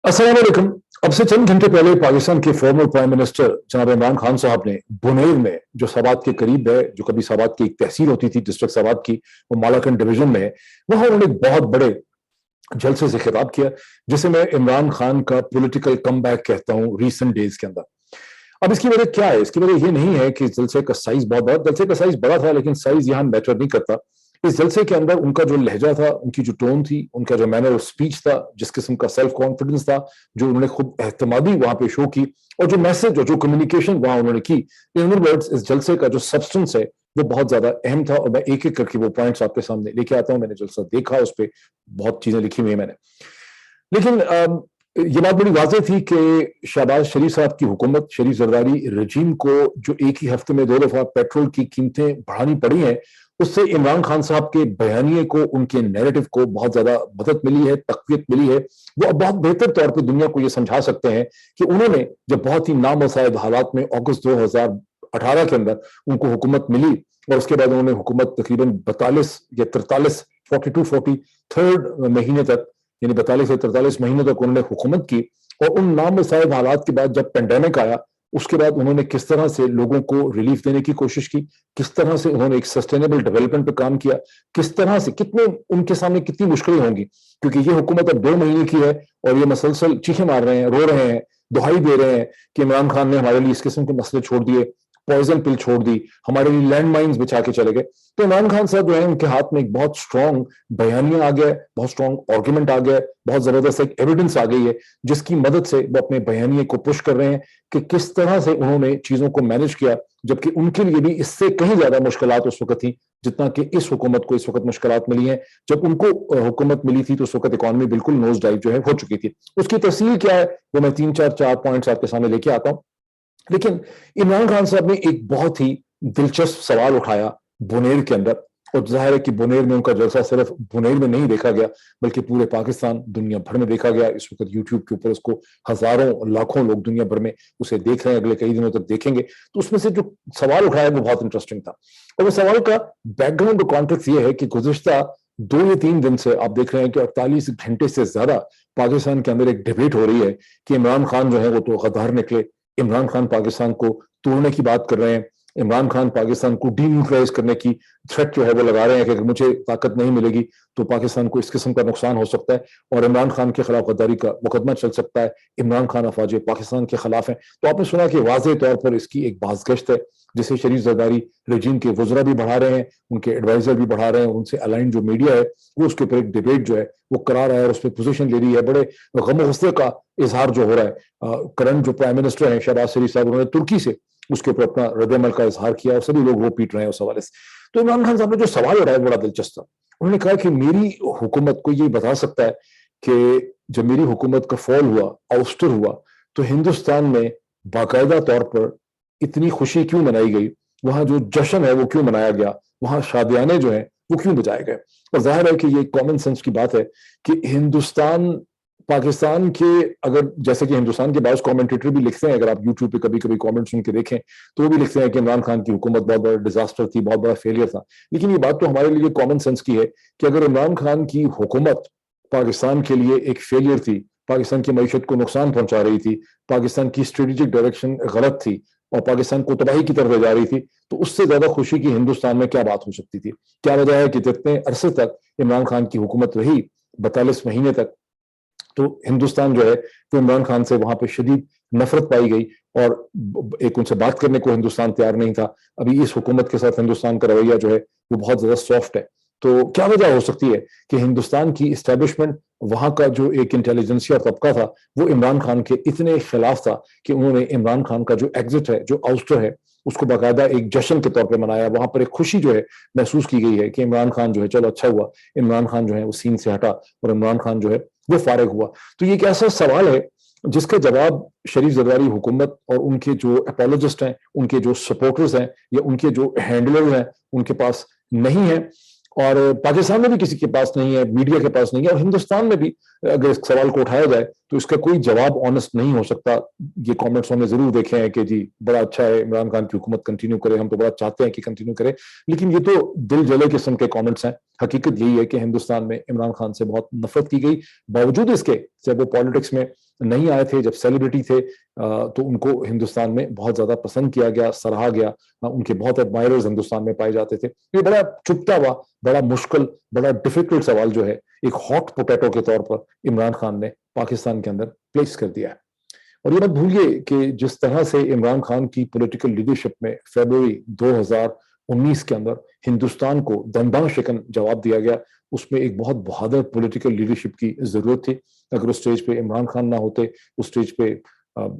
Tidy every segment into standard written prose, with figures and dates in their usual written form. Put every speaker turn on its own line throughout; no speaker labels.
अस्सलाम वालेकुम। अब से चंद घंटे पहले पाकिस्तान के फॉर्मर प्राइम मिनिस्टर जनाब इमरान खान साहब ने बुनेर में, जो साबात के करीब है, जो कभी साबात की एक तहसील होती थी डिस्ट्रिक्ट साबात की, वो मालाकंड डिवीजन में है, वहां उन्होंने एक बहुत बड़े जलसे से खिताब किया, जिसे मैं इमरान खान का पॉलिटिकल कमबैक कहता हूं रिसेंट डेज के अंदर। अब इसकी वजह क्या है? इसकी वजह ये नहीं है कि जलसे का साइज बहुत बड़ा, जलसे का साइज बड़ा था, लेकिन साइज यहां मैटर नहीं करता। इस जलसे के अंदर उनका जो लहजा था, उनकी जो टोन थी, उनका जो मैनर ऑफ स्पीच था, जिस किस्म का सेल्फ कॉन्फिडेंस था, जो उन्होंने खुद एहतमादी वहां पे शो की, और जो मैसेज और जो कम्युनिकेशन वहां उन्होंने की, इन अदर वर्ड्स इस जलसे का जो सब्सटेंस है वो बहुत ज्यादा अहम था। और मैं एक एक करके वो पॉइंट्स आपके सामने लेके आता हूं। मैंने जलसा देखा, उस पर बहुत चीजें लिखी हुई है मैंने, लेकिन ये बात बड़ी वाज़ेह थी कि शहबाज शरीफ साहब की हुकूमत, शरीफ जरदारी रजीम को जो एक ही हफ्ते में 2 दफा पेट्रोल की कीमतें बढ़ानी पड़ी हैं, उससे इमरान खान साहब के बयानिए को, उनके नैरेटिव को बहुत ज्यादा मदद मिली है, तक़वियत मिली है। वो अब बहुत बेहतर तौर पे दुनिया को ये समझा सकते हैं कि उन्होंने जब बहुत ही नामुसाइद हालात में अगस्त 2018 के अंदर उनको हुकूमत मिली, और उसके बाद उन्होंने हुकूमत तकरीबन 42 या 43, 43 महीने तक, यानी 42 से 43 महीनों तक उन्होंने हुकूमत की। और उन नामुसाइब हालात के बाद जब पेंडेमिक आया, उसके बाद उन्होंने किस तरह से लोगों को रिलीफ देने की कोशिश की, किस तरह से उन्होंने एक सस्टेनेबल डेवलपमेंट पे काम किया, किस तरह से, कितने उनके सामने कितनी मुश्किलें होंगी, क्योंकि ये हुकूमत अब 2 महीने की है और ये मसलसल चीखें मार रहे हैं, रो रहे हैं, दुहाई दे रहे हैं कि इमरान खान ने हमारे लिए इस किस्म के मसले छोड़ दिए, पॉइजन पिल छोड़ दी, हमारे लिए लैंड माइन्स बिछा के चले गए। तो इमरान खान साहब जो है, उनके हाथ में एक बहुत स्ट्रॉन्ग बयानिया आ गया, बहुत स्ट्रॉन्ग आर्गुमेंट आ गया, बहुत जबरदस्त एक एविडेंस आ गई है, जिसकी मदद से वो अपने बयानिए को पुश कर रहे हैं कि किस तरह से उन्होंने चीजों को मैनेज किया, जबकि उनके लिए भी इससे कहीं ज्यादा मुश्किलात उस वक्त थी जितना कि इस हुकूमत को इस वक्त मुश्किलात मिली हैं। जब उनको हुकूमत मिली थी तो उस वक्त इकॉनमी बिल्कुल नोज डाइव जो है हो चुकी थी। उसकी तफसील क्या है वो मैं 3 4 पॉइंट्स आपके सामने लेके आता हूं। लेकिन इमरान खान साहब ने एक बहुत ही दिलचस्प सवाल उठाया बुनेर के अंदर, और जाहिर है कि बुनेर में उनका जलसा सिर्फ बुनेर में नहीं देखा गया, बल्कि पूरे पाकिस्तान, दुनिया भर में देखा गया। इस वक्त यूट्यूब के ऊपर उसको हजारों लाखों लोग दुनिया भर में उसे देख रहे हैं, अगले कई दिनों तक देखेंगे। तो उसमें से जो सवाल उठाया वो बहुत इंटरेस्टिंग था, और वो सवाल का बैकग्राउंड और कॉन्टेक्स्ट ये है कि गुज़िश्ता 2 या 3 दिन से आप देख रहे हैं कि 48 घंटे से ज्यादा पाकिस्तान के अंदर एक डिबेट हो रही है कि इमरान खान जो है वो तो गद्दार निकले, इमरान खान पाकिस्तान को तोड़ने की बात कर रहे हैं, इमरान खान पाकिस्तान को डीन्यूट्रलाइज करने की थ्रेट जो है वो लगा रहे हैं कि अगर मुझे ताकत नहीं मिलेगी तो पाकिस्तान को इस किस्म का नुकसान हो सकता है, और इमरान खान के खिलाफ गद्दारी का मुकदमा चल सकता है, इमरान खान अफवाज पाकिस्तान के खिलाफ है। तो आपने सुना कि वाज़ेह तौर पर इसकी एक बाज़गश्त है, जिसे शरीफ जरदारी रजीम के वज़रा भी बढ़ा रहे हैं, उनके एडवाइजर भी बढ़ा रहे हैं, उनसे अलाइन जो मीडिया है वो उसके ऊपर एक डिबेट जो है वो करा रहा है और उस पर पोजीशन ले रही है। बड़े गम गुस्से का इजहार जो हो रहा है, करंट जो प्राइम मिनिस्टर हैं शहबाज शरीफ साहब, उन्होंने तुर्की से उसके ऊपर अपना रद्द-ए-अमल का इजहार किया और सभी लोग वो पीट रहे हैं उस हवाले से। तो इमरान खान साहब ने जो सवाल उठाया बड़ा दिलचस्प था। उन्होंने कहा कि मेरी हुकूमत को ये बता सकता है कि जब मेरी हुकूमत का फॉल हुआ, आउस्टर हुआ, तो हिंदुस्तान में बाकायदा तौर पर इतनी खुशी क्यों मनाई गई, वहां जो जश्न है वो क्यों मनाया गया, वहां शादियाने जो है वो क्यों बजाए गए। और जाहिर है कि ये कॉमन सेंस की बात है कि हिंदुस्तान पाकिस्तान के, अगर जैसे कि हिंदुस्तान के बाज़ कमेंटेटर भी लिखते हैं, अगर आप यूट्यूब पे कभी कभी कमेंट सुन के देखें तो वो भी लिखते हैं कि इमरान खान की हुकूमत बहुत बड़ा डिजास्टर थी, बहुत बड़ा फेलियर था। लेकिन ये बात तो हमारे लिए कॉमन सेंस की है कि अगर इमरान खान की हुकूमत पाकिस्तान के लिए एक फेलियर थी, पाकिस्तान की मईशत को नुकसान पहुंचा रही थी, पाकिस्तान की स्ट्रेटेजिक डायरेक्शन गलत थी और पाकिस्तान को तबाही की तरफ ले जा रही थी, तो उससे ज्यादा खुशी की हिंदुस्तान में क्या बात हो सकती थी। क्या वजह है कि जितने अरसे तक इमरान खान की हुकूमत रही, 42 महीने तक, तो हिंदुस्तान जो है वो इमरान खान से वहां पे शदीद नफरत पाई गई और एक उनसे बात करने को हिंदुस्तान तैयार नहीं था। अभी इस हुकूमत के साथ हिंदुस्तान का रवैया जो है वो बहुत ज्यादा सॉफ्ट है। तो क्या वजह हो सकती है कि हिंदुस्तान की इस्टेब्लिशमेंट, वहां का जो एक इंटेलिजेंसिया तबका था, वो इमरान खान के इतने खिलाफ था कि उन्होंने इमरान खान का जो एग्जिट है, जो आउस्टर है, उसको बाकायदा एक जश्न के तौर पर मनाया। वहां पर एक खुशी जो है महसूस की गई है कि इमरान खान जो है, चलो अच्छा हुआ, इमरान खान जो है वो सीन से हटा और इमरान खान जो है वो फारिग हुआ। तो ये एक ऐसा सवाल है जिसका जवाब शरीफ जरदारी हुकूमत और उनके जो अपोलोजिस्ट हैं, उनके जो सपोर्टर्स हैं या उनके जो हैंडलर्स हैं, उनके पास नहीं है, और पाकिस्तान में भी किसी के पास नहीं है, मीडिया के पास नहीं है, और हिंदुस्तान में भी अगर इस सवाल को उठाया जाए تو اس کا کوئی جواب آنےسٹ نہیں ہو سکتا. یہ کامنٹس ہم نے ضرور دیکھے ہیں کہ جی بڑا اچھا ہے عمران خان کی حکومت کنٹینیو کرے, ہم تو بڑا چاہتے ہیں کہ کنٹینیو کرے, لیکن یہ تو دل جلے قسم کے کامنٹس ہیں. حقیقت یہی ہے کہ ہندوستان میں عمران خان سے بہت نفرت کی گئی, باوجود اس کے جب وہ پالیٹکس میں نہیں آئے تھے, جب سیلیبریٹی تھے, تو ان کو ہندوستان میں بہت زیادہ پسند کیا گیا, سراہا گیا, ان کے بہت ایڈمائررز ہندوستان میں پائے جاتے تھے. یہ بڑا چپتا ہوا, بڑا مشکل, بڑا ڈیفیکلٹ سوال جو ہے ایک ہاٹ پوٹیٹو کے طور پر عمران خان نے پاکستان کے اندر پلیس کر دیا ہے. اور یہ مت بھولیے کہ جس طرح سے عمران خان کی پولیٹیکل لیڈرشپ میں فیبروری 2019 کے اندر ہندوستان کو دنداں شکن جواب دیا گیا, اس میں ایک بہت بہادر پولیٹیکل لیڈرشپ کی ضرورت تھی. اگر اس سٹیج پہ عمران خان نہ ہوتے, اس سٹیج پہ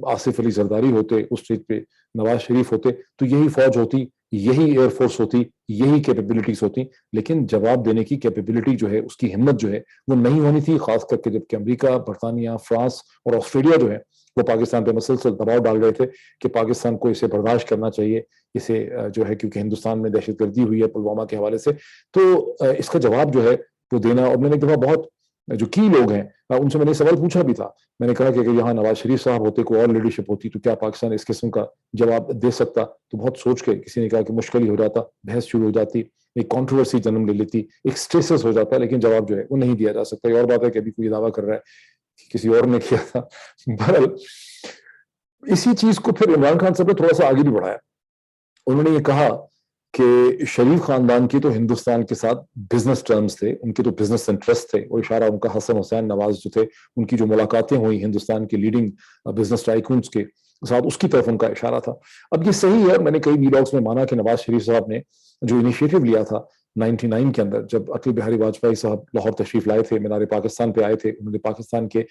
آصف علی زرداری ہوتے, اس سٹیج پہ نواز شریف ہوتے, تو یہی فوج ہوتی, یہی ایئر فورس ہوتی, یہی کیپیبلٹیز ہوتی. لیکن جواب دینے کی کیپیبلٹی جو ہے, اس کی ہمت جو ہے وہ نہیں ہونی تھی, خاص کر کے جب کہ امریکہ, برطانیہ, فرانس اور آسٹریلیا جو ہے وہ پاکستان پہ مسلسل دباؤ ڈال رہے تھے کہ پاکستان کو اسے برداشت کرنا چاہیے, اسے جو ہے کیونکہ ہندوستان میں دہشت گردی ہوئی ہے پلوامہ کے حوالے سے, تو اس کا جواب جو ہے وہ دینا. اور میں نے ایک دفعہ بہت جو کی لوگ ہیں ان سے میں نے سوال پوچھا بھی تھا, میں نے کہا کہ اگر یہاں نواز شریف صاحب ہوتے, کوئی اور لیڈرشپ ہوتی, تو کیا پاکستان اس قسم کا جواب دے سکتا؟ تو بہت سوچ کے کسی نے کہا کہ مشکل ہی ہو جاتا, بحث شروع ہو جاتی, ایک کنٹروورسی جنم لے لیتی, ایک اسٹریسس ہو جاتا, لیکن جواب جو ہے وہ نہیں دیا جا سکتا. یہ اور بات ہے کہ ابھی کوئی دعویٰ کر رہا ہے کہ کسی اور نے کیا تھا. بہرحال اسی چیز کو پھر عمران خان صاحب نے تھوڑا سا آگے بھی بڑھایا. انہوں نے یہ کہا کہ شریف خاندان کی تو ہندوستان کے ساتھ بزنس ٹرمز تھے, ان کے تو بزنس انٹرسٹ تھے, وہ اشارہ ان کا حسن حسین نواز جو تھے, ان کی جو ملاقاتیں ہوئی ہندوستان کے لیڈنگ بزنس ٹائکونز کے ساتھ, اس کی طرف ان کا اشارہ تھا. اب یہ صحیح ہے, میں نے کئی ویلاگس میں مانا کہ نواز شریف صاحب نے جو انیشیٹو لیا تھا 99 کے اندر, جب اٹل بہاری واجپئی صاحب لاہور تشریف لائے تھے, مینار پاکستان پہ آئے تھے, انہوں نے پاکستان کے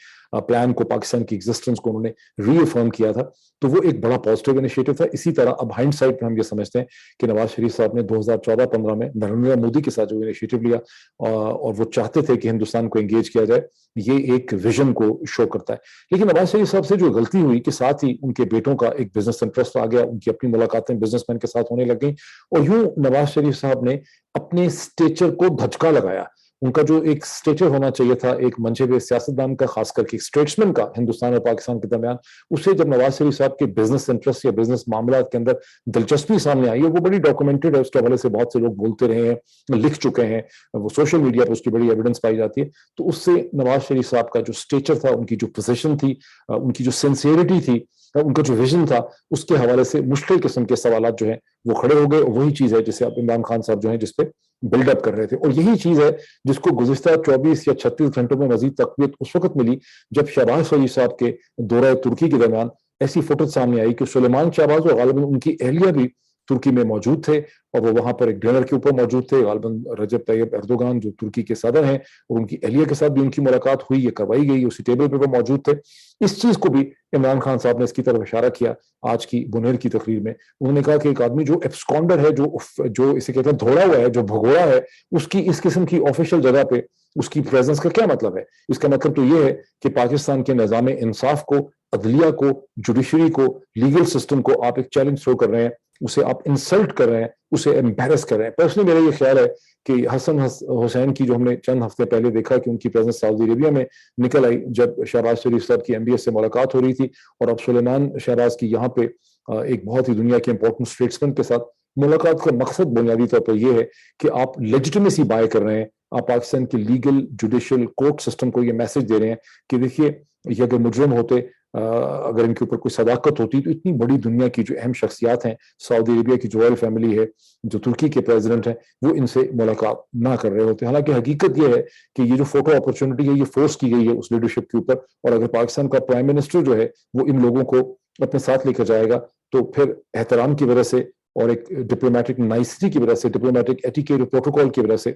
پلان کو, پاکستان کی ایگزسٹنس کو انہوں نے ری افرم کیا تھا, تو وہ ایک بڑا پازیٹیو انیشیٹو تھا. اسی طرح اب ہائنڈ سائڈ پہ ہم یہ سمجھتے ہیں کہ نواز شریف صاحب نے 2014-15 میں نریندر مودی کے ساتھ جو انیشیٹو لیا, اور وہ چاہتے تھے کہ ہندوستان کو انگیج کیا جائے, یہ ایک ویژن کو شو کرتا ہے. لیکن نواز شریف صاحب سے جو غلطی ہوئی کہ ساتھ ہی ان کے بیٹوں کا ایک بزنس انٹرسٹ آ گیا, ان کی اپنی ملاقاتیں بزنس مین کے ساتھ ہونے لگ گئیں, اور یوں نواز شریف صاحب نے اپنے اسٹیچر کو دھچکا لگایا. ان کا جو ایک اسٹیچر ہونا چاہیے تھا ایک منصب سیاستدان کا, خاص کر کے اسٹیٹسمین کا ہندوستان اور پاکستان کے درمیان, اسے جب نواز شریف صاحب کے بزنس انٹرسٹ یا بزنس معاملات کے اندر دلچسپی سامنے آئی ہے, وہ بڑی ڈاکومنٹڈ ہے, اس کے حوالے سے بہت سے لوگ بولتے رہے ہیں, لکھ چکے ہیں, وہ سوشل میڈیا پہ اس کی بڑی ایویڈنس پائی جاتی ہے. تو اس سے نواز شریف صاحب کا جو اسٹیچر تھا, ان کی جو پوزیشن تھی, ان کی جو سنسیئرٹی تھی, ان کا جو ویژن تھا, اس کے حوالے سے مشکل قسم کے سوالات جو ہیں وہ کھڑے ہو گئے. وہی چیز ہے جسے اب عمران خان صاحب جو ہیں جس پہ بلڈ اپ کر رہے تھے, اور یہی چیز ہے جس کو گزشتہ 24 یا 36 گھنٹوں میں مزید تقویت اس وقت ملی جب شہباز شریف صاحب کے دورہ ترکی کے درمیان ایسی فوٹو سامنے آئی کہ سلیمان شہباز اور غالباً ان کی اہلیہ بھی ترکی میں موجود تھے, اور وہ وہاں پر ایک ڈنر کے اوپر موجود تھے. غالباً رجب طیب اردوغان جو ترکی کے صدر ہیں, اور ان کی اہلیہ کے ساتھ بھی ان کی ملاقات ہوئی, یہ کروائی گئی, اسی ٹیبل پہ وہ موجود تھے. اس چیز کو بھی عمران خان صاحب نے اس کی طرف اشارہ کیا آج کی بنیر کی تقریر میں. انہوں نے کہا کہ ایک آدمی جو ایبسکانڈر ہے, جو اسے کہتے ہیں دھوڑا ہوا ہے, جو بھگوڑا ہے, اس کی اس قسم کی آفیشیل جگہ پہ اس کی پریزنس کا کیا مطلب ہے؟ اس کا مطلب تو یہ ہے کہ پاکستان کے نظام انصاف کو, عدلیہ کو, جوڈیشری کو, لیگل سسٹم کو آپ ایک چیلنج تھرو کر رہے ہیں, اسے آپ انسلٹ کر رہے ہیں, اسے امبیرس کر رہے ہیں. پرسنلی میرا یہ خیال ہے کہ حسن حسین کی جو ہم نے چند ہفتے پہلے دیکھا کہ ان کی پریزنس سعودی عربیہ میں نکل آئی جب شہباز شریف صاحب کی MBS سے ملاقات ہو رہی تھی, اور اب سلیمان شہباز کی یہاں پہ ایک بہت ہی دنیا کے امپورٹنٹ اسٹیٹسمین کے ساتھ ملاقات کا مقصد بنیادی طور پر یہ ہے کہ آپ لیجیٹمیسی بائے کر رہے ہیں, آپ پاکستان کے لیگل جوڈیشل کورٹ سسٹم کو یہ میسج دے رہے ہیں کہ دیکھیے یہ اگر مجرم ہوتے, اگر ان کے اوپر کوئی صداقت ہوتی, تو اتنی بڑی دنیا کی جو اہم شخصیات ہیں, سعودی عربیہ کی جو رائل فیملی ہے, جو ترکی کے پریزیڈنٹ ہیں, وہ ان سے ملاقات نہ کر رہے ہوتے. حالانکہ حقیقت یہ ہے کہ یہ جو فوٹو اپرچونٹی ہے یہ فورس کی گئی ہے اس لیڈرشپ کے اوپر, اور اگر پاکستان کا پرائم منسٹر جو ہے وہ ان لوگوں کو اپنے ساتھ لے کر جائے گا تو پھر احترام کی وجہ سے اور ایک ڈپلومیٹک نائسٹی کی وجہ سے, ڈپلومیٹک ایٹیکیٹ اور پروٹوکول کی وجہ سے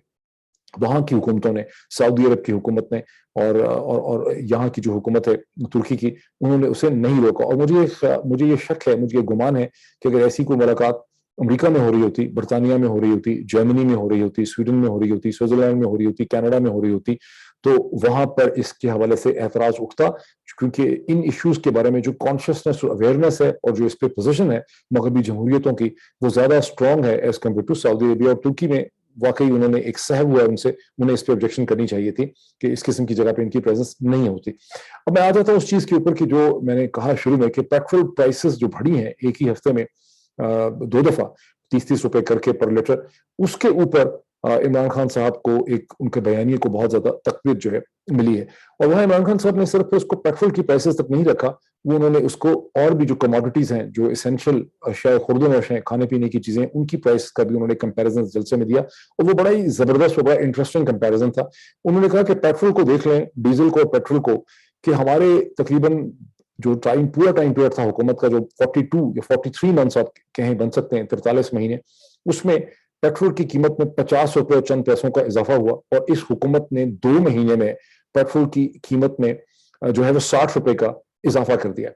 وہاں کی حکومتوں نے, سعودی عرب کی حکومت نے اور یہاں کی جو حکومت ہے ترکی کی, انہوں نے اسے نہیں روکا. اور مجھے یہ شک ہے, مجھے یہ گمان ہے کہ اگر ایسی کوئی ملاقات امریکہ میں ہو رہی ہوتی, برطانیہ میں ہو رہی ہوتی, جرمنی میں ہو رہی ہوتی, سویڈن میں ہو رہی ہوتی, سوئٹزرلینڈ میں ہو رہی ہوتی, کینیڈا میں ہو رہی ہوتی, تو وہاں پر اس کے حوالے سے اعتراض اٹھتا, کیونکہ ان ایشوز کے بارے میں جو کانشیسنس اور اویئرنیس ہے اور جو اس پہ پوزیشن ہے مغربی جمہوریتوں کی, وہ زیادہ اسٹرانگ ہے as compare to Saudi Arabia. اور ترکی میں वाकई उन्होंने एक सहब हुआ उनसे, उन्हें इस पे ऑब्जेक्शन करनी चाहिए थी कि इस किस्म की जगह पे इनकी प्रेजेंस नहीं होती। अब मैं आ जाता हूँ उस चीज के ऊपर कि जो मैंने कहा शुरू में कि पेट्रोल प्राइसेस जो बढ़ी हैं एक ही हफ्ते में 2 दफा 30-30 रुपए करके पर लीटर, उसके ऊपर इमरान खान साहब को एक उनके बयानिए को बहुत ज्यादा तकवीत जो है मिली है। और वहाँ इमरान खान साहब ने सिर्फ उसको पेट्रोल की प्राइसेस तक नहीं रखा, वो उन्होंने उसको और भी जो कमोडिटीज हैं, जो एसेंशियल अशिया खुर्दनोश हैं, खाने पीने की चीजें, उनकी प्राइस का भी उन्होंने कंपैरिजन जलसे में दिया। और वो बड़ा ही जबरदस्त, बड़ा इंटरेस्टिंग कंपैरिजन था। उन्होंने कहा कि पेट्रोल को देख लें, डीजल को और पेट्रोल को, कि हमारे तकरीबन जो पूरा टाइम पीरियड था हुकूमत का, जो 42 या 43 मंथ्स आप कहें बन सकते हैं, 43 महीने, उसमें पेट्रोल की कीमत में 50 रुपए और चंद पैसों का इजाफा हुआ। और इस हुकूमत ने 2 महीने में पेट्रोल की कीमत में जो है वो 60 रुपए का इजाफा कर दिया।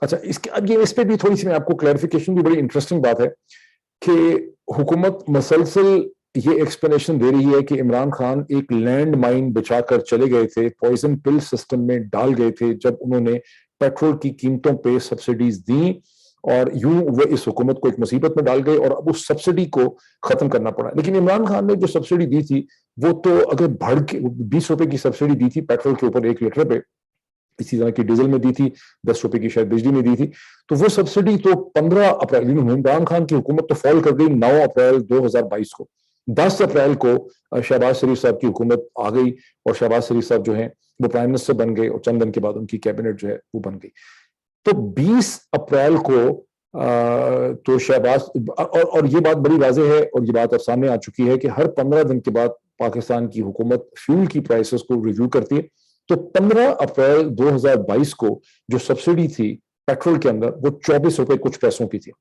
अच्छा, इसके अब ये इस पे भी थोड़ी सी मैं आपको क्लैरिफिकेशन, भी बड़ी इंटरेस्टिंग बात है कि हुकूमत मसलसल ये एक्सप्लेनेशन दे रही है कि इमरान खान एक लैंड माइन बिछाकर चले गए थे, पॉइजन पिल सिस्टम में डाल गए थे जब उन्होंने पेट्रोल की कीमतों पे सब्सिडीज दी, और यूं वो इस हुकूमत को एक मुसीबत में डाल गए और अब उस सब्सिडी को खत्म करना पड़ा। लेकिन इमरान खान ने जो सब्सिडी दी थी वो तो अगर बढ़ के 20 रुपए की सब्सिडी दी थी पेट्रोल के ऊपर 1 लीटर पे, इसी तरह की डीजल में दी थी, 10 रुपए की शायद बिजली में दी थी। तो वो सब्सिडी तो 15 अप्रैल, इमरान खान की हुकूमत तो फॉल कर गई 9 अप्रैल 2022 को। 10 अप्रैल को शहबाज शरीफ साहब की हुकूमत आ गई और शहबाज शरीफ साहब जो है वो प्राइम मिनिस्टर बन गए और चंद दिन के बाद उनकी कैबिनेट जो है वो बन गई। तो 20 अप्रैल को तो शहबाज, और ये बात बड़ी वाज़ेह है और ये बात अब सामने आ चुकी है कि हर 15 दिन के बाद पाकिस्तान की हुकूमत फ्यूल की प्राइसेस को रिव्यू करती है। तो 15 अप्रैल 2022 को जो सब्सिडी थी पेट्रोल के अंदर वो 24 रुपए कुछ पैसों की थी।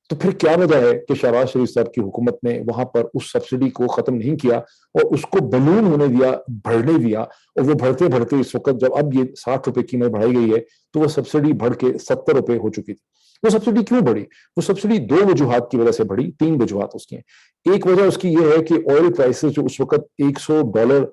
तो फिर क्या वजह है कि शहबाज शरीफ साहब की हुकूमत ने वहां पर उस सब्सिडी को खत्म नहीं किया और उसको बलून होने दिया, बढ़ने दिया, और वो बढ़ते बढ़ते इस वक्त जब अब ये 60 रुपए कीमत बढ़ाई गई है तो वो सब्सिडी बढ़ के 70 रुपए हो चुकी थी। वो सब्सिडी क्यों बढ़ी? वो सब्सिडी 2 वजूहात की वजह से बढ़ी, 3 वजूहात उसकी हैं। एक वजह उसकी ये है कि ऑयल प्राइसेस जो उस वक्त $100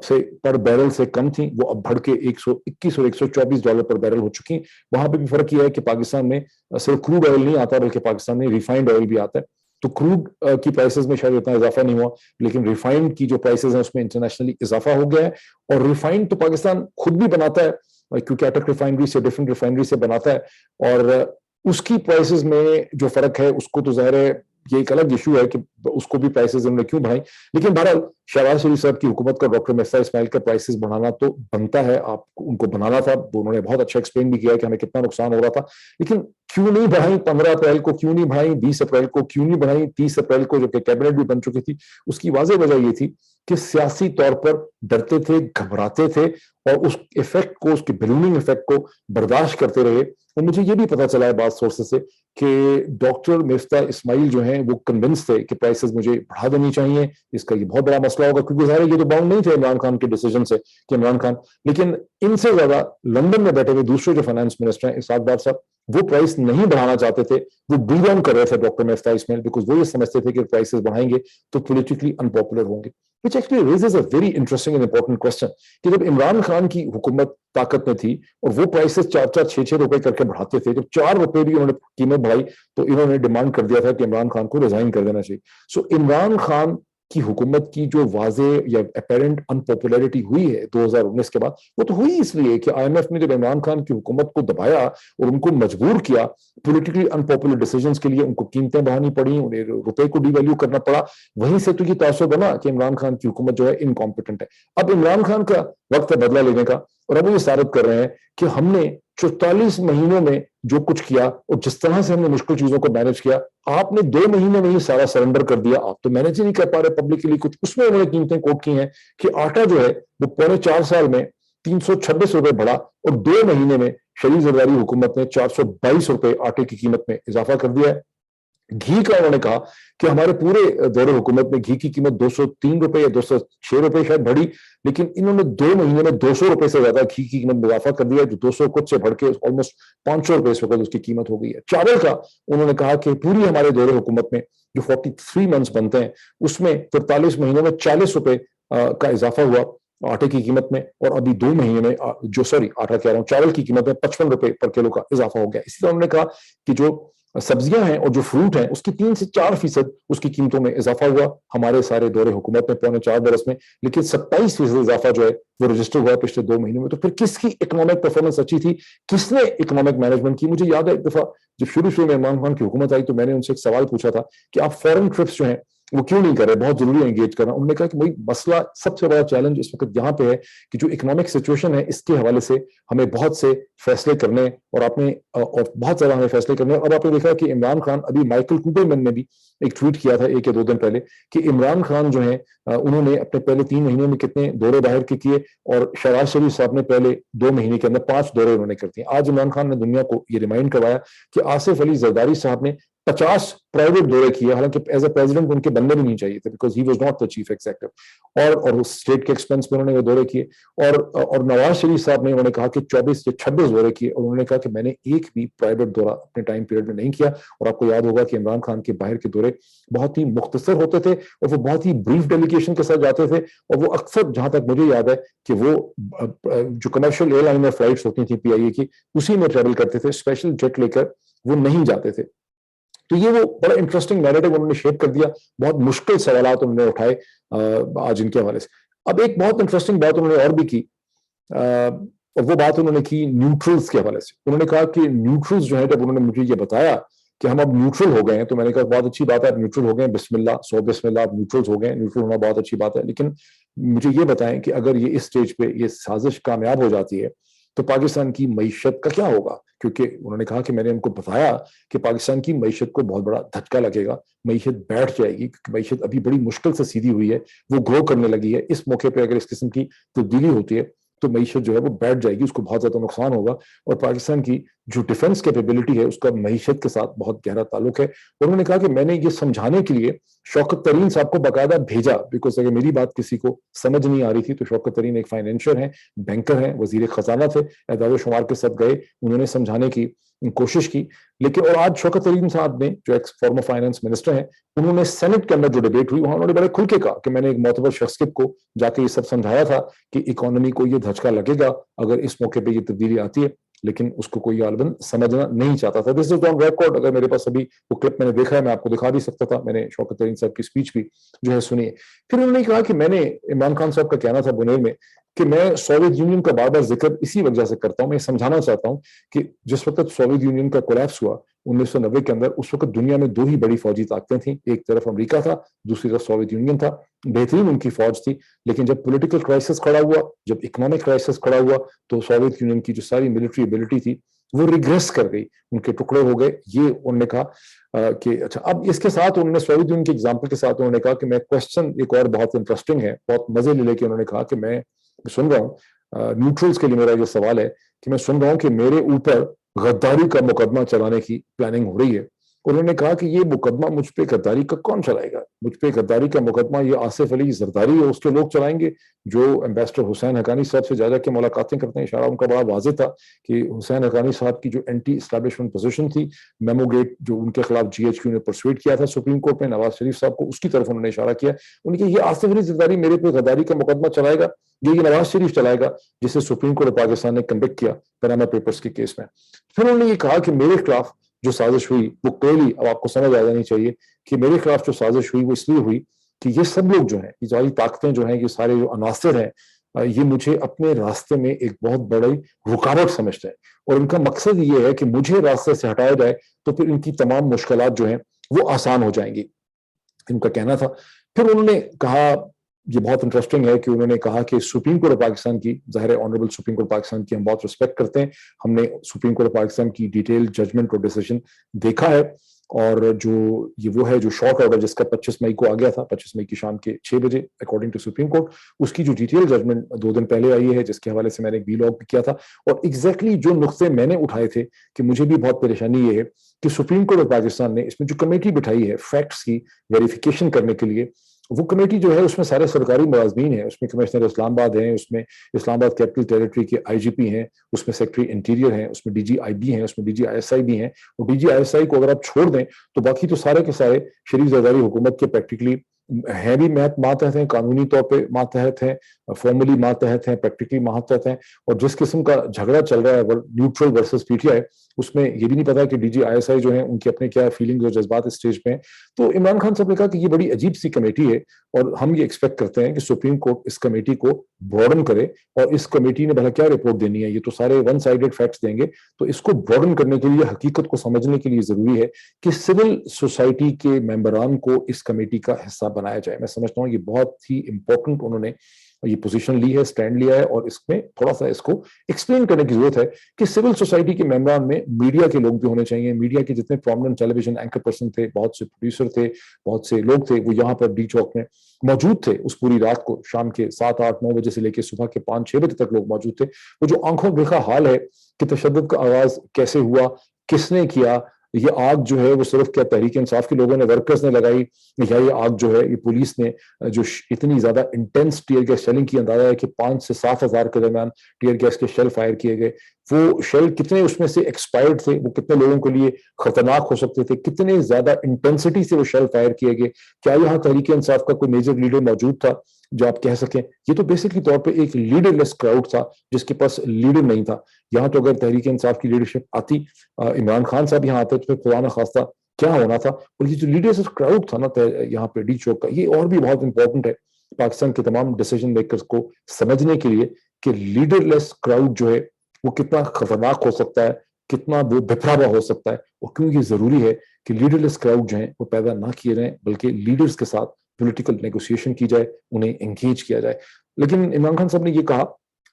से पर बैरल से कम थी, वो अब बढ़ के 121 और $124 पर बैरल हो चुकी। वहां पे भी फर्क यह है कि पाकिस्तान में सिर्फ क्रूड ऑयल नहीं आता बल्कि पाकिस्तान में रिफाइंड ऑयल भी आता है। तो क्रूड की प्राइसेस में शायद इतना इजाफा नहीं हुआ, लेकिन रिफाइंड की जो प्राइसेस हैं उसमें इंटरनेशनली इजाफा हो गया है। और रिफाइंड तो पाकिस्तान खुद भी बनाता है, क्योंकि अटक रिफाइनरी से, डिफरेंट रिफाइनरी से बनाता है, और उसकी प्राइसेस में जो फर्क है उसको तो ज़ाहिर है ये एक अलग इशू है कि उसको भी प्राइसेस उन्होंने क्यों बढ़ाई। लेकिन बहरहाल शहबाज शरीफ साहब की हुकूमत का डॉक्टर मिर्जा इस्माइल का प्राइसेस बढ़ाना तो बनता है, आप उनको बनाना था, उन्होंने बहुत अच्छा एक्सप्लेन भी किया कि हमें कितना नुकसान हो रहा था। लेकिन क्यों नहीं बढ़ाई 15 अप्रैल को, क्यों नहीं बढ़ाई 20 अप्रैल को, क्यों नहीं बढ़ाई 30 अप्रैल को, जो कि कैबिनेट भी बन चुकी थी? उसकी वाज़ेह वजह ये थी कि सियासी तौर पर डरते थे, घबराते थे और उस इफेक्ट को, उसके बलूनिंग इफेक्ट को बर्दाश्त करते रहे। और मुझे ये भी पता चला है बात सोर्सेस से कि डॉक्टर मिर्जा इस्माइल जो हैं वो कन्विंस थे कि प्राइसेस मुझे बढ़ा देनी चाहिए, इसका ये बहुत बड़ा मसला होगा, क्योंकि ज़ाहिर है ये तो बाउंड नहीं थे इमरान खान के डिसीजन से कि इमरान खान, लेकिन इनसे ज्यादा लंदन में बैठे हुए दूसरे जो फाइनेंस मिनिस्टर हैं इसाक डार साहब, वो प्राइस नहीं बढ़ाना चाहते थे, वो ब्रीद ऑन कर रहे थे डॉक्टर मिर्जा इस्माइल, बिकॉज वो ये समझते थे कि प्राइसेस बढ़ाएंगे तो पॉलिटिकली अनपॉपुलर होंगे। Which actually raises a very interesting and important question कि जब इमरान खान की हुकूमत ताकत में थी और वो प्राइसेस 4-4, 6-6 रुपए करके बढ़ाते थे, जब 4 रुपए भी उन्होंने कीमत बढ़ाई तो इन्होंने डिमांड कर दिया था कि इमरान खान को रिजाइन कर देना चाहिए। सो इमरान खान की हुकूमत की जो वाजे या अपेरेंट अनपॉपुलैरिटी हुई है 2019 के बाद, वो तो हुई इसलिए कि IMF ने जब इमरान खान की हुकूमत को दबाया और उनको मजबूर किया पॉलिटिकली अनपॉपुलर डिसीजंस के लिए, उनको कीमतें बढ़ानी पड़ी, उन्हें रुपए को डिवैल्यू करना पड़ा, वहीं से तो ये तासुर बना कि इमरान खान की हुकूमत जो है इनकॉम्पिटेंट है। अब इमरान खान का वक्त है बदला लेने का, और अब वो ये साबित कर रहे हैं कि हमने 44 महीनों में जो कुछ किया और जिस तरह से हमने मुश्किल चीजों को मैनेज किया, आपने 2 महीने में ही सारा सरेंडर कर दिया, आप तो मैनेज ही नहीं कर पा रहे पब्लिक के लिए कुछ। उसमें उन्होंने कीमतें कोट की हैं कि आटा जो है वो पौने 4 साल में 326 रुपए बढ़ा और 2 महीने में शरीफ जरदारी हुकूमत ने 422 रुपए आटे की कीमत में इजाफा कर दिया है। घी का उन्होंने कहा कि हमारे पूरे दौरे हुकूमत में घी की कीमत 203 रुपए या 206 रुपए शायद बढ़ी, लेकिन इन्होंने 2 महीने में 200 रुपए से ज्यादा घी की कीमत में इजाफा कर दिया, जो 200 कुछ से बढ़ के ऑलमोस्ट 500 रुपए इस वक्त उसकी कीमत हो गई है। चावल का उन्होंने कहा कि पूरी हमारे दौरे हुकूमत में जो 43 मंथ्स बनते हैं उसमें 43 महीनों में 40 रुपए का इजाफा हुआ आटे की कीमत में, और अभी 2 महीने में आटा कह रहा हूँ, चावल की कीमत में 55 रुपए पर किलो का इजाफा हो गया। इसी तरह उन्होंने कहा कि जो सब्जियां हैं और जो फ्रूट हैं उसकी 3 से 4% उसकी कीमतों में इजाफा हुआ हमारे सारे दौरे हुकूमत में 4.25 में, लेकिन 27% इजाफा जो है वो रजिस्टर हुआ पिछले 2 महीनों में। तो फिर किसकी इकोनॉमिक परफॉर्मेंस अच्छी थी, किसने इकोनॉमिक मैनेजमेंट की? मुझे याद है एक दफा जब शुरू में इमरान खान की हुकूमत आई तो मैंने उनसे एक सवाल पूछा था कि आप फॉरेन ट्रिप्स जो हैं वो क्यों नहीं कर रहे, बहुत जरूरी है एंगेज करना। उन्होंने कहा कि भाई मसला, सबसे बड़ा चैलेंज इस वक्त यहाँ पे है कि जो इकोनॉमिक सिचुएशन है इसके हवाले से हमें बहुत से फैसले करने और बहुत ज्यादा हमें फैसले करने। और आपने देखा कि इमरान खान, अभी माइकल कूपरमैन ने भी एक ट्वीट किया था 1 या 2 दिन पहले कि इमरान खान जो है उन्होंने अपने पहले 3 महीनों में कितने दौरे बाहर के किए, और शहबाज शरीफ साहब ने पहले 2 महीने के अंदर 5 दौरे उन्होंने कर दिए। आज इमरान खान ने दुनिया को ये रिमाइंड करवाया कि आसिफ अली जरदारी साहब ने 50 प्राइवेट दौरे किए, हालांकि एज ए प्रेसिडेंट उनके बनने भी नहीं चाहिए थे because he was not the chief executive, और स्टेट के एक्सपेंस में उन्होंने वो दौरे किए। और नवाज शरीफ साहब ने उन्होंने कहा कि 24 या 26 दौरे किए, और उन्होंने कहा कि मैंने एक भी प्राइवेट दौरा अपने टाइम पीरियड में नहीं किया। और आपको याद होगा कि इमरान खान के बाहर के दौरे बहुत ही मुख्तसर होते थे और वो बहुत ही ब्रीफ डेलीगेशन के साथ जाते थे, और वो अक्सर, जहां तक मुझे याद है, कि वो जो कमर्शियल एयरलाइन फ्लाइट्स होती थी पीआईए की, उसी में ट्रेवल करते थे, स्पेशल जेट लेकर वो नहीं जाते थे। तो ये वो बड़ा इंटरेस्टिंग नैरेटिव उन्होंने शेप कर दिया, बहुत मुश्किल सवाल उन्होंने उठाए आज इनके हवाले से। अब एक बहुत इंटरेस्टिंग बात उन्होंने और भी की, और वो बात उन्होंने की न्यूट्रल्स के हवाले से। उन्होंने कहा कि न्यूट्रल्स जो है, जब उन्होंने मुझे ये बताया कि हम अब न्यूट्रल हो गए हैं, तो मैंने कहा बहुत अच्छी बात है, आप न्यूट्रल हो गए, बिस्मिल्लाह, सौ बिस्मिल्लाह, आप न्यूट्रल्स हो गए, न्यूट्रल होना बहुत अच्छी बात है। लेकिन मुझे ये बताएं कि अगर ये इस स्टेज पे ये साजिश कामयाब हो जाती है तो पाकिस्तान की मईशत का क्या होगा? क्योंकि उन्होंने कहा कि मैंने उनको बताया कि पाकिस्तान की मईशत को बहुत बड़ा धक्का लगेगा, मईशत बैठ जाएगी, क्योंकि मईशत अभी बड़ी मुश्किल से सीधी हुई है, वो ग्रो करने लगी है। इस मौके पर अगर इस किस्म की तब्दीली होती है तो मईशत जो है वो बैठ जाएगी, उसको बहुत ज्यादा नुकसान होगा। और पाकिस्तान की जो डिफेंस कैपेबिलिटी है उसका मईशत के साथ बहुत गहरा ताल्लुक है। और उन्होंने कहा कि मैंने ये समझाने के लिए शौकत तरीन साहब को बाकायदा भेजा, बिकॉज अगर मेरी बात किसी को समझ नहीं आ रही थी तो शौकत तरीन एक फाइनेंशियर हैं, बैंकर हैं, वजीर खजाना थे, एदाद शुमार के साथ गए, उन्होंने समझाने की कोशिश की। लेकिन और आज शौकत तरीन साहब ने, जो एक्स फॉर्मर फाइनेंस मिनिस्टर हैं, उन्होंने सेनेट के अंदर जो डिबेट हुई वहां उन्होंने बड़े खुल के कहा कि मैंने एक मोतबर शख्सियत को जाके ये सब समझाया था कि इकोनॉमी को ये धचका लगेगा अगर इस मौके पे ये तब्दीली आती है, लेकिन उसको कोई गालिबन समझना नहीं चाहता था। दिस इज ऑन रिकॉर्ड, अगर मेरे पास अभी वो क्लिप मैंने देखा है, मैं आपको दिखा भी सकता था, मैंने शौकत तरीन साहब की स्पीच भी जो है सुनी है। फिर उन्होंने कहा कि मैंने, इमरान खान साहब का कहना था बुनेल में कि मैं सोवियत यूनियन का बार बार जिक्र इसी वजह से करता हूं, मैं समझाना चाहता हूं कि जिस वक्त सोवियत यूनियन का कोलैप्स हुआ 1990 के अंदर, उस वक्त दुनिया में 2 ही बड़ी फौजी ताकतें थी, एक तरफ अमेरिका था, दूसरी तरफ सोवियत यूनियन था। बेहतरीन उनकी फौज थी, लेकिन जब पॉलिटिकल क्राइसिस खड़ा हुआ, जब इकोनॉमिक क्राइसिस खड़ा हुआ, तो सोवियत यूनियन की जो सारी मिलिट्री एबिलिटी थी वो रिग्रेस कर गई, उनके टुकड़े हो गए। ये उन्होंने कहा कि अच्छा, अब इसके साथ उन्होंने सोवियत यूनियन के एग्जाम्पल के साथ उन्होंने कहा कि मैं क्वेश्चन एक और बहुत इंटरेस्टिंग है, बहुत मजे ले लेके उन्होंने कहा कि मैं सुन रहा हूँ, न्यूट्रल्स के लिए मेरा ये सवाल है कि मैं सुन रहा हूँ कि मेरे ऊपर गद्दारी का मुकदमा चलाने की प्लानिंग हो रही है। उन्होंने कहा कि ये मुकदमा मुझ पे गद्दारी का कौन चलाएगा? मुझ पे गद्दारी का मुकदमा ये आसिफ अली जरदारी है उसके लोग चलाएंगे, जो एम्बेसडर हुसैन हक्कानी साहब से ज्यादा की मुलाकातें करते हैं। इशारा उनका बड़ा वाज़ेह था कि हुसैन हक्कानी साहब की जो एंटी एस्टैब्लिशमेंट पोजीशन थी, मेमोगेट जो उनके खिलाफ जीएचक्यू ने परसुएट किया था सुप्रीम कोर्ट में नवाज शरीफ साहब को, उसकी तरफ उन्होंने इशारा किया। उनकी ये आसिफ अली जरदारी मेरे पे गद्दारी का मुकदमा चलाएगा, ये नवाज शरीफ चलाएगा, जिसे सुप्रीम कोर्ट ऑफ पाकिस्तान ने कन्विक्ट किया पनामा पेपर्स के केस में। फिर उन्होंने ये कहा कि मेरे खिलाफ जो साजिश हुई वो क्लियरली, अब आपको समझ आ जानी चाहिए कि मेरे खिलाफ जो साजिश हुई वो इसलिए हुई कि ये सब लोग जो हैं, ये सारी ताकतें जो हैं, ये सारे जो अनासर हैं, ये मुझे अपने रास्ते में एक बहुत बड़ी रुकावट समझते हैं, और इनका मकसद ये है कि मुझे रास्ते से हटाया जाए तो फिर इनकी तमाम मुश्किलात जो हैं वो आसान हो जाएंगी, इनका कहना था। फिर उन्होंने कहा, ये बहुत इंटरेस्टिंग है कि उन्होंने कहा कि सुप्रीम कोर्ट ऑफ पाकिस्तान की, जाहिर है ऑनरेबल सुप्रीम कोर्ट पाकिस्तान की हम बहुत रिस्पेक्ट करते हैं, हमने सुप्रीम कोर्ट ऑफ पाकिस्तान की डिटेल जजमेंट और डिसीजन देखा है, और जो ये वो है जो शॉर्ट ऑर्डर जिसका 25 मई को आ गया था, 25 मई की शाम के 6 बजे अकॉर्डिंग टू सुप्रीम कोर्ट, उसकी जो डिटेल जजमेंट 2 दिन पहले आई है, जिसके हवाले से मैंने एक वीलॉग भी किया था। और एग्जैक्टली जो नुक्ते मैंने उठाए थे कि मुझे भी बहुत परेशानी ये है कि सुप्रीम कोर्ट ऑफ पाकिस्तान ने इसमें जो कमेटी बिठाई है फैक्ट्स की वेरिफिकेशन करने के लिए, वो कमेटी जो है उसमें सारे सरकारी मुलाजमीन हैं, उसमें कमिश्नर इस्लामाबाद हैं, उसमें इस्लामाबाद कैपिटल टेरिटरी के आईजीपी हैं, उसमें सेक्रेटरी इंटीरियर हैं, उसमें डीजीआईबी हैं, उसमें डीजीआईएसआई भी हैं। और डीजीआईएसआई को अगर आप छोड़ दें तो बाकी तो सारे के सारे शरीफ जरदारी हुकूमत के प्रैक्टिकली ہیں بھی ماتحت ہیں, قانونی طور پہ ماتحت ہیں, فارملی ماتحت ہیں, پریکٹیکلی ماتحت ہیں, اور جس قسم کا جھگڑا چل رہا ہے نیوٹرل ورسز پی ٹی آئی, اس میں یہ بھی نہیں پتا کہ D G I S I جو ہیں ان کے اپنے کیا فیلنگ اور جذبات اس اسٹیج پہ ہیں. تو عمران خان صاحب نے کہا کہ یہ بڑی عجیب سی کمیٹی ہے, اور ہم یہ ایکسپیکٹ کرتے ہیں کہ سپریم کورٹ اس کمیٹی کو براڈن کرے, اور اس کمیٹی نے بھلا کیا رپورٹ دینی ہے, یہ تو سارے ون سائیڈڈ فیکٹس دیں گے. تو اس کو براڈن کرنے کے لیے, حقیقت کو سمجھنے کے لیے ضروری ہے کہ سول سوسائٹی کے ممبران کو اس کمیٹی کا حصہ بنایا جائے. میں سمجھتا ہوں یہ بہت ہی امپورٹنٹ انہوں نے یہ پوزیشن لی ہے, سٹینڈ لیا ہے, اور اس میں تھوڑا سا اس کو ایکسپلین کرنے کی ضرورت ہے کہ سول سوسائٹی کے ممبران میں میڈیا کے لوگ بھی ہونے چاہیے. میڈیا کے جتنے پرومیننٹ ٹیلی ویژن اینکر پرسن تھے, بہت سے پروڈیوسر تھے, بہت سے لوگ تھے, وہ یہاں پر ڈی چوک میں موجود تھے اس پوری رات کو, شام کے 7 8 9 بجے سے لے کے صبح کے 5 6 بجے تک لوگ موجود تھے. وہ جو آنکھوں دیکھا حال ہے کہ تشدد کا آغاز کیسے ہوا, کس نے کیا, یہ آگ جو ہے وہ صرف کیا تحریک انصاف کے لوگوں نے, ورکرز نے لگائی, یا یہ آگ جو ہے یہ پولیس نے جو اتنی زیادہ انٹینس ٹیئر گیس شیلنگ کی, اندازہ ہے کہ 5 سے 7 ہزار کے درمیان ٹیئر گیس کے شیل فائر کیے گئے. وہ شیل کتنے اس میں سے ایکسپائرڈ تھے, وہ کتنے لوگوں کے لیے خطرناک ہو سکتے تھے, کتنے زیادہ انٹینسٹی سے وہ شیل فائر کیے گئے, کیا یہاں تحریک انصاف کا کوئی میجر لیڈر موجود تھا جو آپ کہہ سکیں. یہ تو بیسکلی طور پہ ایک لیڈر لیس کراؤڈ تھا جس کے پاس لیڈر نہیں تھا. یہاں تو اگر تحریک انصاف کی لیڈرشپ آتی, عمران خان صاحب یہاں آتے, تو پھر خدا نخواستہ کیا ہونا تھا. اور یہ جو لیڈرز کراؤڈ تھا نا یہاں پہ ڈی چوک کا, یہ اور بھی بہت امپورٹنٹ ہے پاکستان کے تمام ڈیسیجن میکرز کو سمجھنے کے لیے کہ لیڈر لیس کراؤڈ جو ہے وہ کتنا خطرناک ہو سکتا ہے, کتنا وہ بکھرا ہوا ہو سکتا ہے, اور کیوں یہ ضروری ہے کہ لیڈر لیس کراؤڈ جو ہیں وہ پیدا نہ کیے جائیں, بلکہ لیڈرز کے ساتھ پولیٹیکل نیگوسیشن کی جائے, انہیں انگیج کیا جائے. لیکن عمران خان صاحب نے یہ کہا,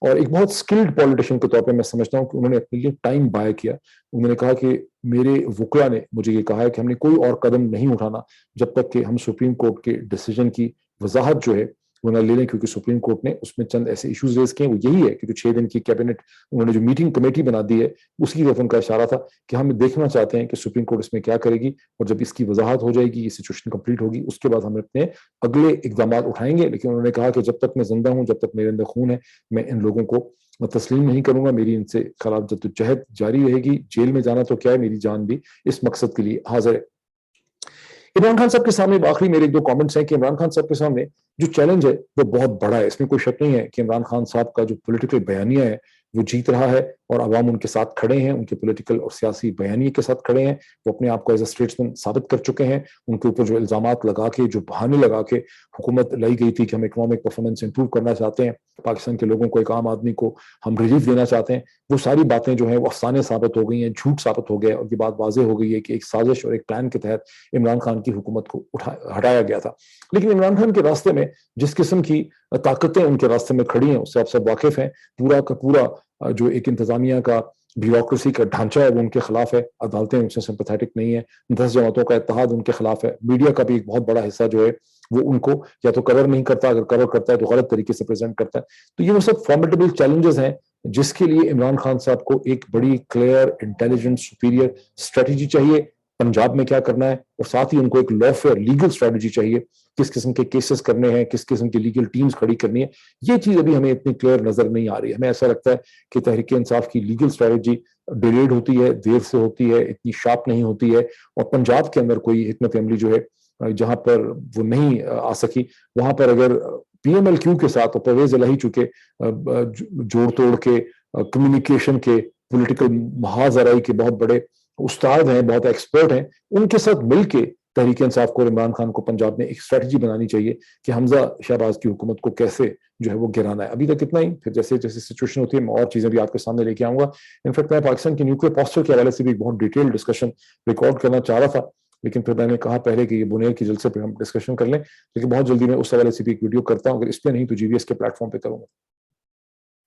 اور ایک بہت سکلڈ پولیٹیشین کے طور پہ میں سمجھتا ہوں کہ انہوں نے اپنے لیے ٹائم بائی کیا. انہوں نے کہا کہ میرے وکلا نے مجھے یہ کہا ہے کہ ہم نے کوئی اور قدم نہیں اٹھانا جب تک کہ ہم سپریم کورٹ کے ڈیسیجن کی وضاحت جو ہے وہ نہ لے لیں, کیونکہ سپریم کورٹ نے اس میں چند ایسے ایشوز ریز کیے. وہ یہی ہے کہ جو 6 دن کی کیبنٹ انہوں نے جو میٹنگ کمیٹی بنا دی ہے, اس کی طرف ان کا اشارہ تھا کہ ہم دیکھنا چاہتے ہیں کہ سپریم کورٹ اس میں کیا کرے گی, اور جب اس کی وضاحت ہو جائے گی, یہ سچویشن کمپلیٹ ہوگی, اس کے بعد ہم اپنے اگلے اقدامات اٹھائیں گے. لیکن انہوں نے کہا کہ جب تک میں زندہ ہوں, جب تک میرے اندر خون ہے, میں ان لوگوں کو تسلیم نہیں کروں گا. میری ان سے خلاف جدوجہد جاری رہے گی. جیل میں جانا تو کیا ہے, میری جان بھی اس مقصد کے لیے حاضر ہے. عمران خان صاحب کے سامنے آخری میرے 2 کامنٹس ہیں کہ عمران خان صاحب کے سامنے جو چیلنج ہے وہ بہت بڑا ہے. اس میں کوئی شک نہیں ہے کہ عمران خان صاحب کا جو پولیٹیکل بیانیہ ہے وہ جیت رہا ہے, اور عوام ان کے ساتھ کھڑے ہیں, ان کے پولیٹیکل اور سیاسی بیانیے کے ساتھ کھڑے ہیں. وہ اپنے آپ کو ایز اے اسٹیٹسمین ثابت کر چکے ہیں. ان کے اوپر جو الزامات لگا کے, جو بہانے لگا کے حکومت لائی گئی تھی کہ ہم اکنامک پرفارمنس امپروو کرنا چاہتے ہیں, پاکستان کے لوگوں کو, ایک عام آدمی کو ہم ریلیف دینا چاہتے ہیں, وہ ساری باتیں جو ہیں وہ افسانے ثابت ہو گئی ہیں, جھوٹ ثابت ہو گیا. اور یہ بات واضح ہو گئی ہے کہ ایک سازش اور ایک پلان کے تحت عمران خان کی حکومت کو ہٹایا گیا تھا. لیکن عمران خان کے راستے میں جس قسم کی طاقتیں ان کے راستے میں کھڑی ہیں, اس سے آپ سب واقف ہیں. پورا کا پورا جو ایک انتظامیہ کا بیوروکریسی کا ڈھانچہ ہے وہ ان کے خلاف ہے. عدالتیں ان سے سمپیتھیٹک نہیں ہیں. 10 جماعتوں کا اتحاد ان کے خلاف ہے. میڈیا کا بھی ایک بہت بڑا حصہ جو ہے وہ ان کو یا تو کور نہیں کرتا, اگر کور کرتا ہے تو غلط طریقے سے پریزنٹ کرتا ہے. تو یہ وہ سب فارمیڈیبل چیلنجز ہیں جس کے لیے عمران خان صاحب کو ایک بڑی کلیئر, انٹیلیجنٹ, سپیریئر اسٹریٹجی چاہیے پنجاب میں کیا کرنا ہے, اور ساتھ ہی ان کو ایک لا فیئر لیگل اسٹریٹجی چاہیے, کس قسم کے کیسز کرنے ہیں, کس قسم کی لیگل ٹیمز کھڑی کرنی ہے. یہ چیز ابھی ہمیں اتنی کلیئر نظر نہیں آ رہی ہے. ہمیں ایسا لگتا ہے کہ تحریک انصاف کی لیگل اسٹریٹجی ڈیلیڈ ہوتی ہے, دیر سے ہوتی ہے, اتنی شارپ نہیں ہوتی ہے. اور پنجاب کے اندر کوئی حکمت عملی جو ہے جہاں پر وہ نہیں آ سکی, وہاں پر اگر پی ایم ایل کیو کے ساتھ اور پرویز الہی چکے جوڑ توڑ کے, کمیونیکیشن کے, پولیٹیکل محاذ آرائی کے بہت بڑے استاد ہیں, بہت ایکسپرٹ ہیں, ان کے ساتھ مل کے تحریک انصاف کو اور عمران خان کو پنجاب میں ایک اسٹریٹجی بنانی چاہیے کہ حمزہ شہباز کی حکومت کو کیسے جو ہے وہ گرانا ہے. ابھی تک اتنا ہی, پھر جیسے جیسے سچویشن ہوتی ہے میں اور چیزیں بھی آپ کے سامنے لے کے آؤں گا. انفیکٹ میں پاکستان کے نیوکلیئر پاسچر کے حوالے سے بھی ایک بہت ڈیٹیل ڈسکشن ریکارڈ کرنا چاہ رہا تھا, لیکن پھر میں نے کہا پہلے کہ یہ بنیر کی جلسے پہ ہم ڈسکشن کر لیں, لیکن بہت جلدی میں اس حوالے سے بھی ایک ویڈیو کرتا ہوں. اگر اس پہ نہیں تو جی وی ایس کے پلیٹ فارم پہ کروں گا.